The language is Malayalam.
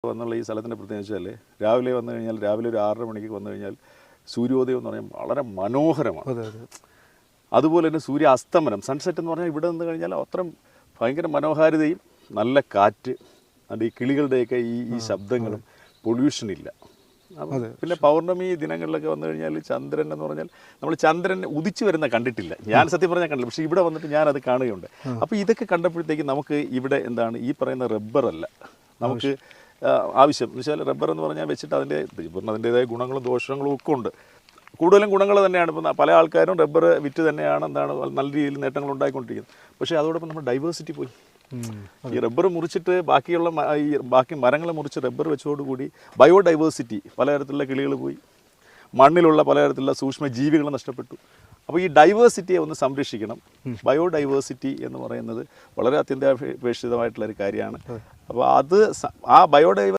വന്നുള്ള ഈ സ്ഥലത്തിൻ്റെ പ്രത്യേകത വെച്ചാൽ രാവിലെ വന്നു കഴിഞ്ഞാൽ രാവിലെ ഒരു 6:30 മണിക്ക് വന്നു കഴിഞ്ഞാൽ സൂര്യോദയം എന്ന് പറഞ്ഞാൽ വളരെ മനോഹരമാണ്. അതുപോലെ തന്നെ സൂര്യ അസ്തമനം സൺസെറ്റ് എന്ന് പറഞ്ഞാൽ ഇവിടെ നിന്ന് കഴിഞ്ഞാൽ അത്രയും ഭയങ്കര മനോഹാരിതയും നല്ല കാറ്റ്, അത് ഈ കിളികളുടെയൊക്കെ ഈ ശബ്ദങ്ങളും, പൊല്യൂഷൻ ഇല്ല. പിന്നെ പൗർണമി ദിനങ്ങളിലൊക്കെ വന്നു കഴിഞ്ഞാൽ ചന്ദ്രൻ എന്ന് പറഞ്ഞാൽ നമ്മൾ ചന്ദ്രൻ ഉദിച്ചു വരുന്ന കണ്ടിട്ടില്ല, ഞാൻ സത്യം പറഞ്ഞാൽ കണ്ടില്ല, പക്ഷേ ഇവിടെ വന്നിട്ട് ഞാനത് കാണുകയുണ്ട്. അപ്പോൾ ഇതൊക്കെ കണ്ടപ്പോഴത്തേക്ക് നമുക്ക് ഇവിടെ എന്താണ് ഈ പറയുന്ന റബ്ബറല്ല നമുക്ക് ആവശ്യം എന്ന് വെച്ചാൽ റബ്ബർ എന്ന് പറഞ്ഞാൽ വെച്ചിട്ട് അതിൻ്റേതായ ഗുണങ്ങളും ദോഷങ്ങളും ഒക്കെ ഉണ്ട്. കൂടുതലും ഗുണങ്ങൾ തന്നെയാണ്. ഇപ്പം പല ആൾക്കാരും റബ്ബർ വിറ്റ് തന്നെയാണ് നല്ല രീതിയിൽ നേട്ടങ്ങൾ ഉണ്ടായിക്കൊണ്ടിരിക്കുന്നത്. പക്ഷേ അതോടൊപ്പം നമ്മുടെ ഡൈവേഴ്സിറ്റി പോയി. ഈ റബ്ബർ മുറിച്ചിട്ട് ബാക്കി മരങ്ങൾ മുറിച്ച് റബ്ബർ വെച്ചതോടുകൂടി ബയോഡൈവേഴ്സിറ്റി, പലതരത്തിലുള്ള കിളികൾ പോയി, മണ്ണിലുള്ള പലതരത്തിലുള്ള സൂക്ഷ്മ ജീവികൾ നഷ്ടപ്പെട്ടു. അപ്പോൾ ഈ ഡൈവേഴ്സിറ്റിയെ ഒന്ന് സംരക്ഷിക്കണം. ബയോഡൈവേഴ്സിറ്റി എന്ന് പറയുന്നത് വളരെ അത്യന്താപേക്ഷിതമായിട്ടുള്ളൊരു കാര്യമാണ്. അപ്പോൾ ആ